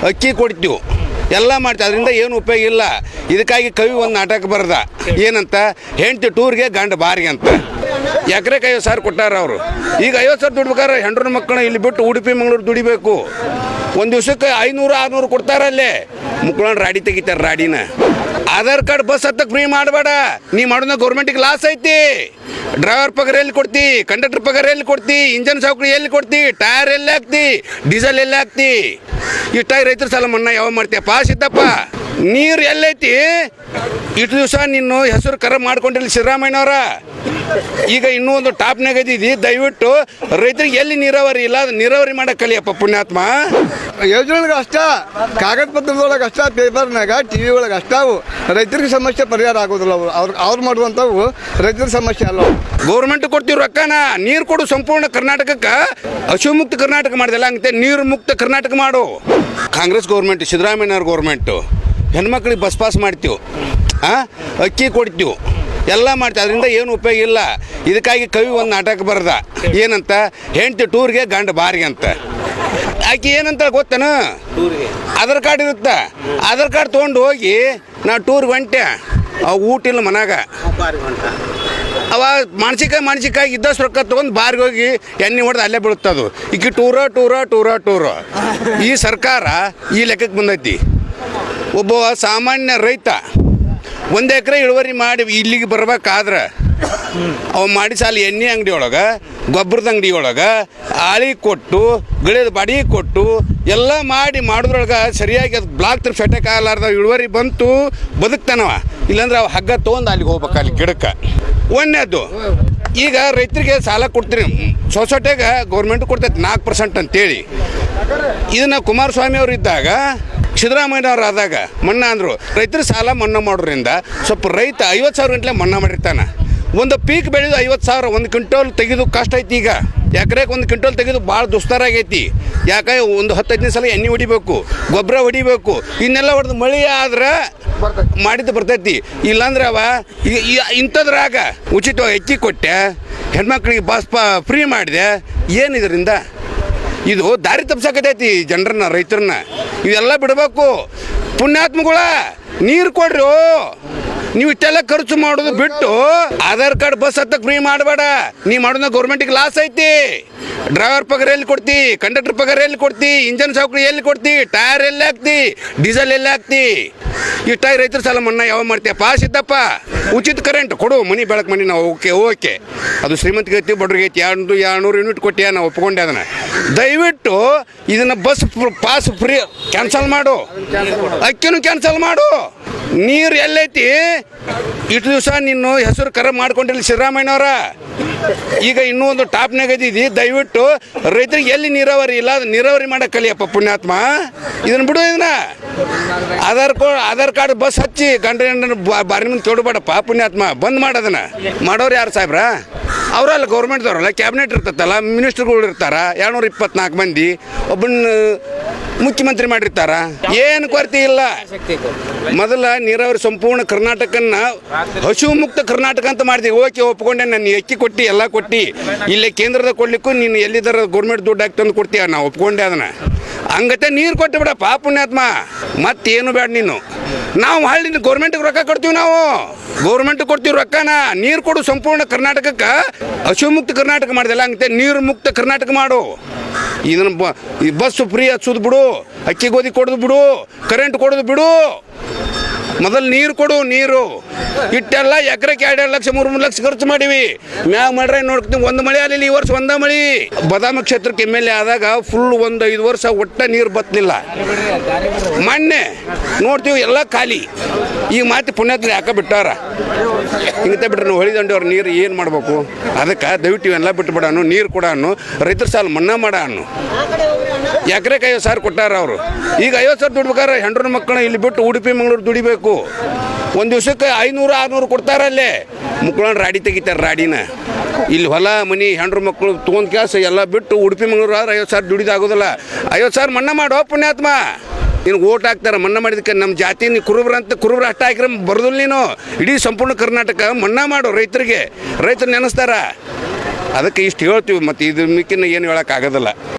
ಅಕ್ಕಿ ಕೊಡ್ತೀವಿ, ಎಲ್ಲ ಮಾಡ್ತೀವಿ. ಅದರಿಂದ ಏನು ಉಪಯೋಗ ಇಲ್ಲ. ಇದಕ್ಕಾಗಿ ಕವಿ ಒಂದು ನಾಟಕ ಬರೆದ, ಏನಂತ, ಹೆಂಡತಿ ಟೂರ್ಗೆ ಗಂಡ ಬಾರಿಗೆ ಅಂತ. ಎಕರೆಗೆ 50,000 ಕೊಟ್ಟಾರ ಅವರು. ಈಗ 50,000 ದುಡ್ಬೇಕಾದ್ರೆ ಹೆಂಡ್ರ ಮಕ್ಕಳನ್ನ ಇಲ್ಲಿ ಬಿಟ್ಟು ಉಡುಪಿ ಮಂಗಳೂರು ದುಡಿಬೇಕು. ಒಂದು ದಿವ್ಸಕ್ಕೆ 500-600 ಕೊಡ್ತಾರಲ್ಲೇ, ಮಕ್ಕಳನ್ನ ರಾಡಿ ತೆಗಿತಾರೆ. ರಾಡಿನ ಆಧಾರ್ ಕಾರ್ಡ್ ಬಸ್ ಹತ್ತಕ್ಕೆ ಫ್ರೀ ಮಾಡಬೇಡ. ನೀ ಮಾಡೋದ ಗೌರ್ಮೆಂಟಿಗೆ ಲಾಸ್ ಐತಿ. ಡ್ರೈವರ್ ಪಗಾರ ಎಲ್ಲಿ ಕೊಡ್ತಿ, ಕಂಡಕ್ಟರ್ ಪಗಾರ ಎಲ್ಲಿ ಕೊಡ್ತಿ, ಇಂಜನ್ ಸೌಕರ್ಯ ಎಲ್ಲಿ ಕೊಡ್ತಿ, ಟೈರ್ ಎಲ್ಲಿ ಹಾಕ್ತಿ, ಡೀಸೆಲ್ ಎಲ್ಲಿ ಹಾಕ್ತಿ. ಇಷ್ಟಾಗಿ ರೈತರ ಸಾಲ ಮನ್ನಾ ಯಾವ ಮಾಡ್ತೀಯಪ್ಪ ಸಿದ್ದಪ್ಪ? ನೀರು ಎಲ್ಲೈತಿ? ಇಷ್ಟು ದಿವಸ ನಿನ್ನ ಹೆಸರು ಕರ ಮಾಡ್ಕೊಂಡಿಲ್ಲ ಸಿದ್ದರಾಮಯ್ಯನವರ. ಈಗ ಇನ್ನೂ ಒಂದು ಟಾಪ್ನಾಗ ಇದ್ದೀವಿ. ದಯವಿಟ್ಟು ರೈತರಿಗೆ ಎಲ್ಲಿ ನೀರಾವರಿ ಇಲ್ಲ, ನೀರಾವರಿ ಮಾಡಕ್ಕೆ ಕಲಿಯಪ್ಪ ಪುಣ್ಯಾತ್ಮ. ಯೋಜನೆಗಳಿಗೆ ಅಷ್ಟ, ಕಾಗದ ಪತ್ರದೊಳಗೆ ಅಷ್ಟ, ಪೇಪರ್ನಾಗ, ಟಿ ವಿ ಒಳಗೆ ಅಷ್ಟ. ಅವು ರೈತರಿಗೆ ಸಮಸ್ಯೆ ಪರಿಹಾರ ಆಗೋದಿಲ್ಲ. ಅವ್ರು ಮಾಡುವಂಥವು ರೈತರ ಸಮಸ್ಯೆ ಅಲ್ಲ. ಗೌರ್ಮೆಂಟ್ ಕೊಡ್ತೀವಿ ರೊಕ್ಕನ, ನೀರು ಕೊಡು ಸಂಪೂರ್ಣ ಕರ್ನಾಟಕಕ್ಕೆ. ಹಸು ಮುಕ್ತ ಕರ್ನಾಟಕ ಮಾಡಿದೆಲ್ಲ ಹಂಗೆ ನೀರು ಮುಕ್ತ ಕರ್ನಾಟಕ ಮಾಡು. ಕಾಂಗ್ರೆಸ್ ಗೌರ್ಮೆಂಟ್, ಸಿದ್ದರಾಮಯ್ಯನವ್ರ ಗೌರ್ಮೆಂಟು ಹೆಣ್ಮಕ್ಳಿಗೆ ಬಸ್ ಪಾಸ್ ಮಾಡ್ತೀವಿ, ಅಕ್ಕಿ ಕೊಡ್ತೀವಿ, ಎಲ್ಲ ಮಾಡ್ತೀವಿ. ಅದರಿಂದ ಏನು ಉಪಯೋಗ ಇಲ್ಲ. ಇದಕ್ಕಾಗಿ ಕವಿ ಒಂದು ನಾಟಕ ಬರೆದ, ಏನಂತ, ಹೆಂಡತಿ ಟೂರ್ಗೆ ಗಂಡ ಬಾರಿಗೆ ಅಂತ. ಆಕೆ ಏನಂತ ಗೊತ್ತೇನು? ಆಧಾರ್ ಕಾರ್ಡ್ ಇರುತ್ತೆ. ಆಧಾರ್ ಕಾರ್ಡ್ ತೊಗೊಂಡು ಹೋಗಿ ನಾ ಟೂರ್ಗೆ ಹೊಂಟೆ, ಊಟ ಇಲ್ಲ ಮನಾಗ. ಅವ ಮಾನಸಿಕ ಇದ್ದಷ್ಟು ರೊಕ್ಕ ತೊಗೊಂಡು ಬಾರಿಗೆ ಹೋಗಿ ಎಣ್ಣೆ ಹೊಡೆದು ಅಲ್ಲೇ ಬೀಳುತ್ತದು. ಈಗ ಟೂರ. ಈ ಸರ್ಕಾರ ಈ ಲೆಕ್ಕಕ್ಕೆ ಬಂದೈತಿ. ಒಬ್ಬ ಸಾಮಾನ್ಯ ರೈತ 1 ಎಕರೆ ಇಳುವರಿ ಮಾಡಿ ಇಲ್ಲಿಗೆ ಬರ್ಬೇಕಾದ್ರೆ ಅವ ಮಾಡಿ ಸಾಲ ಎಣ್ಣೆ ಅಂಗಡಿ ಒಳಗೆ, ಗೊಬ್ಬರದ ಅಂಗಡಿ ಒಳಗೆ ಆಳಿ ಕೊಟ್ಟು, ಗಿಡದ ಬಾಡಿ ಕೊಟ್ಟು ಎಲ್ಲ ಮಾಡೋದ್ರೊಳಗೆ ಸರಿಯಾಗಿ ಅದು ಬ್ಲಾಕ್ ತರ ಸೆಟಕ್ ಆಗಲಾರ್ದ ಇಳುವರಿ ಬಂತು, ಬದುಕ್ತಾನವ. ಇಲ್ಲಾಂದ್ರೆ ಅವ ಹಗ್ಗ ತೊಗೊಂಡು ಅಲ್ಲಿಗೆ ಹೋಗ್ಬೇಕು, ಅಲ್ಲಿ ಗಿಡಕ್ಕೆ. ಒಂದೇದು, ಈಗ ರೈತರಿಗೆ ಸಾಲ ಕೊಡ್ತೀರಿ, ಸೊಸೈಟಿಗೆ ಗೌರ್ಮೆಂಟ್ ಕೊಡ್ತೈತೆ 4% ಅಂತೇಳಿ. ಇದನ್ನು ಕುಮಾರಸ್ವಾಮಿ ಅವರು ಇದ್ದಾಗ, ಸಿದ್ದರಾಮಯ್ಯನವ್ರು ಆದಾಗ ಮನ್ನಾ ಅಂದರು. ರೈತರ ಸಾಲ ಮನ್ನಾ ಮಾಡೋದ್ರಿಂದ ಸ್ವಲ್ಪ ರೈತ 50,000 ಗಂಟಲೆ ಮನ್ನಾ ಮಾಡಿರ್ತಾನೆ. ಒಂದು ಪೀಕ್ ಬೆಳೆದು 50,000, 1 ಕ್ವಿಂಟಲ್ ತೆಗೆದು ಕಷ್ಟ ಐತಿ. ಈಗ ಎಕರೆಗೆ 1 ಕ್ವಿಂಟಲ್ ತೆಗೆದು ಭಾಳ ದುಸ್ತರಾಗೈತಿ. ಯಾಕೆ ಒಂದು 10-15 ಸಲ ಎಣ್ಣೆ ಹೊಡಿಬೇಕು, ಗೊಬ್ಬರ ಹೊಡಿಬೇಕು. ಇನ್ನೆಲ್ಲ ಹೊಡೆದು ಮಳೆ ಆದ್ರೆ ಮಾಡಿದ್ದು ಬರ್ತೈತಿ. ಇಲ್ಲಾಂದ್ರೆ ಅವ ಇಂಥದ್ರಾಗ ಉಚಿತವಾಗಿ ಅಕ್ಕಿ ಕೊಟ್ಟೆ, ಹೆಣ್ಮಕ್ಳಿಗೆ ಬಸ್ ಫ್ರೀ ಮಾಡಿದೆ. ಏನಿದರಿಂದ ಇದು ದಾರಿ ತಪ್ಸಕತೈತಿ ಜನರನ್ನ, ರೈತರನ್ನ. ಇವೆಲ್ಲ ಬಿಡಬೇಕು. ಪುಣ್ಯಾತ್ಮಗಳ ನೀರು ಕೊಡ್ರಿ. ನೀವು ಇಷ್ಟೆಲ್ಲ ಖರ್ಚು ಮಾಡೋದು ಬಿಟ್ಟು ಆಧಾರ್ ಕಾರ್ಡ್ ಬಸ್ ಹತ್ತಕ್ಕೆ ಫ್ರೀ ಮಾಡಬೇಡ. ನೀ ಮಾಡೋದ ಗೌರ್ಮೆಂಟಿಗೆ ಲಾಸ್ ಐತಿ. ಡ್ರೈವರ್ ಪಗಾರ ಎಲ್ಲಿ ಕೊಡ್ತಿ, ಕಂಡಕ್ಟರ್ ಪಗಾರ ಎಲ್ಲಿ ಕೊಡ್ತಿ, ಇಂಜನ್ ಸೌಕರ್ಯ ಎಲ್ಲಿ ಕೊಡ್ತಿ, ಟೈರ್ ಎಲ್ಲಿ ಹಾಕ್ತಿ, ಡೀಸೆಲ್ ಎಲ್ಲಿ ಹಾಕ್ತಿ. ಇಷ್ಟಾಗಿ ರೈತರ ಸಾಲ ಮನ್ನಾ ಯಾವ ಮಾಡ್ತೀಯಪ್ಪ ಸಿದ್ದಪ್ಪ? ಉಚಿತ ಕರೆಂಟ್ ಕೊಡು, ಮನೆ ಬೆಳಕು ಮನೆ. ನಾವು ಓಕೆ ಅದು ಶ್ರೀಮಂತಿಗೆ ಐತಿ, ಬಡ್ರಿಗೆ ಐತಿ. 200 ಯೂನಿಟ್ ಕೊಟ್ಟಿಯ, ನಾವು ಒಪ್ಕೊಂಡೆ ಅದನ್ನು. ದಯವಿಟ್ಟು ಇದನ್ನು ಬಸ್ ಪಾಸ್ ಫ್ರೀ ಕ್ಯಾನ್ಸಲ್ ಮಾಡು, ಅಕ್ಕಿನೂ ಕ್ಯಾನ್ಸಲ್ ಮಾಡು. ನೀರು ಎಲ್ಲೈತಿ? ಇಷ್ಟು ದಿವಸ ನಿನ್ನ ಹೆಸರು ಕರ ಮಾಡ್ಕೊಂಡಿಲ್ಲ ಸಿದ್ದರಾಮಯ್ಯನವರ. ಈಗ ಇನ್ನೂ ಒಂದು ಟಾಪ್ನಾಗ ಇದ್ದೀವಿ. ದಯವಿಟ್ಟು ರೈತರಿಗೆ ಎಲ್ಲಿ ನೀರಾವರಿ ಇಲ್ಲ, ನೀರಾವರಿ ಮಾಡಕ್ಕೆ ಕಲಿಯಪ್ಪ ಪುಣ್ಯಾತ್ಮ. ಇದನ್ನು ಬಿಡು. ಇದನ್ನ ಆಧಾರ್ ಕಾರ್ಡ್ ಬಸ್ ಹಚ್ಚಿ ಗಂಡ ಬಾರಿ ಮುಂದೆ ತೊಡಬೇಡಪ್ಪ ಪುಣ್ಯಾತ್ಮ. ಬಂದ್ ಮಾಡೋದನ್ನ ಮಾಡೋರು ಯಾರು ಸಾಹೇಬ್ರ? ಅವರಲ್ಲ ಗೌರ್ಮೆಂಟ್ದವ್ರಲ್ಲ, ಕ್ಯಾಬಿನೆಟ್ ಇರ್ತತ್ತಲ್ಲ, ಮಿನಿಸ್ಟರ್ಗಳು ಇರ್ತಾರ 224 ಮಂದಿ. ಒಬ್ಬನ ಮುಖ್ಯಮಂತ್ರಿ ಮಾಡಿರ್ತಾರ. ಏನು ಕೊರತೆ ಇಲ್ಲ. ಮೊದಲ ನೀರಾವರಿ ಸಂಪೂರ್ಣ ಕರ್ನಾಟಕನ್ನ ಹಸು ಮುಕ್ತ ಕರ್ನಾಟಕ ಅಂತ ಮಾಡ್ತೀವಿ. ಓಕೆ ಒಪ್ಕೊಂಡೆ. ನಾನು ಅಕ್ಕಿ ಕೊಟ್ಟು ಎಲ್ಲ ಕೊಟ್ಟು ಇಲ್ಲೇ ಕೇಂದ್ರದ ಕೊಡ್ಲಿಕ್ಕೂ ನೀನು ಎಲ್ಲಿದ್ದಾರ ಗೌರ್ಮೆಂಟ್ ದುಡ್ಡು ಹಾಕಿ ತಂದು ಕೊಡ್ತೀಯ, ನಾವು ಒಪ್ಕೊಂಡೆ ಅದನ್ನು. ಹಂಗತೆ ನೀರು ಕೊಟ್ಟು ಬಿಡಪ್ಪ ಪುಣ್ಯಾತ್ಮ. ಮತ್ತೇನು ಬೇಡ ನೀನು. ನಾವು ಹಳ್ಳಿ ಗೌರ್ಮೆಂಟ್ಗೆ ರೊಕ್ಕ ಕೊಡ್ತೀವಿ, ನಾವು ಗೌರ್ಮೆಂಟ್ ಕೊಡ್ತೀವಿ ರೊಕ್ಕನ. ನೀರು ಕೊಡು ಸಂಪೂರ್ಣ ಕರ್ನಾಟಕಕ್ಕೆ. ಹಸು ಮುಕ್ತ ಕರ್ನಾಟಕ ಮಾಡಿದೆಲ್ಲ ಹಂಗತೆ ನೀರು ಮುಕ್ತ ಕರ್ನಾಟಕ ಮಾಡು. ಇದನ್ನು ಬಸ್ ಫ್ರೀ ಹಚ್ಚೋದು ಬಿಡು, ಅಕ್ಕಿ ಗೋಧಿ ಕೊಡೋದು ಬಿಡು, ಕರೆಂಟ್ ಕೊಡೋದು ಬಿಡು. ಮೊದಲು ನೀರು ಕೊಡು. ನೀರು ಇಟ್ಟೆಲ್ಲ ಎಕರೆಗೆ 2 ಲಕ್ಷ 3 ಲಕ್ಷ ಖರ್ಚು ಮಾಡೀವಿ. ಮ್ಯಾಗ ಮಾಡ್ರೆ ನೋಡ್ತೀನಿ. ಒಂದು ಮಳೆ ಆಗಲಿಲ್ಲ ಈ ವರ್ಷ, ಒಂದ ಮಳೆ. ಬದಾಮಿ ಕ್ಷೇತ್ರಕ್ಕೆ MLA ಆದಾಗ ಫುಲ್ 5 ವರ್ಷ ಒಟ್ಟ ನೀರು ಬತ್ತಲಿಲ್ಲ. ಮೊನ್ನೆ ನೋಡ್ತೀವಿ ಎಲ್ಲ ಖಾಲಿ. ಈಗ ಮಾತಿ ಪುಣ್ಯಾತ್ಮ ಯಾಕೆ ಬಿಟ್ಟಾರ? ಹಿಂಗತೆ ಬಿಟ್ರೆ ನಾವು ಹೊಳಿದಂಡವ್ರು ನೀರು ಏನು ಮಾಡಬೇಕು? ಅದಕ್ಕೆ ದಯವಿಟ್ಟು ಇವೆಲ್ಲ ಬಿಟ್ಟುಬಿಡಾನು, ನೀರು ಕೊಡಾನು, ರೈತರ ಸಾಲ ಮನ್ನಾ ಮಾಡಾನು. ಎಕರೆಗೆ 50,000 ಕೊಟ್ಟಾರ ಅವರು. ಈಗ 50,000 ದುಡ್ಬೇಕಾದ್ರೆ ಹೆಂಡ್ರ ಮಕ್ಕಳನ್ನ ಇಲ್ಲಿ ಬಿಟ್ಟು ಉಡುಪಿ ಮಂಗಳೂರು ದುಡಿಬೇಕು. ಒಂದು ದಿವ್ಸಕ್ಕೆ 500-600 ಕೊಡ್ತಾರಲ್ಲೇ, ಮಕ್ಕಳನ್ನ ರಾಡಿ ತೆಗಿತಾರೆ. ರಾಡಿನ ಇಲ್ಲಿ ಹೊಲ ಮನೆ ಹೆಂಡ್ರ ಮಕ್ಕಳು ತೊಗೊಂಡು ಕೆಲಸ ಎಲ್ಲ ಬಿಟ್ಟು ಉಡುಪಿ ಮಂಗಳೂರು ಆದ್ರೆ 50,000 ದುಡಿದಾಗೋದಿಲ್ಲ. 50,000 ಮನ್ನಾ ಮಾಡೋ ಪುಣ್ಯಾತ್ಮ. ನಿನಗೆ ಓಟ್ ಹಾಕ್ತಾರೆ ಮನ್ನಾ ಮಾಡಿದಕ್ಕೆ. ನಮ್ಮ ಜಾತಿ ನೀ ಕುರುಬ್ರು ಅಷ್ಟ ಹಾಕಿದ್ರೆ ಬರೋದಿಲ್ಲ ನೀನು. ಇಡೀ ಸಂಪೂರ್ಣ ಕರ್ನಾಟಕ ಮನ್ನಾ ಮಾಡು ರೈತರಿಗೆ. ರೈತರು ನೆನೆಸ್ತಾರ. ಅದಕ್ಕೆ ಇಷ್ಟು ಹೇಳ್ತೀವಿ. ಮತ್ತು ಇದ್ರ ಮಿಕ್ಕಿನ ಏನು ಹೇಳೋಕ್ಕಾಗೋದಿಲ್ಲ.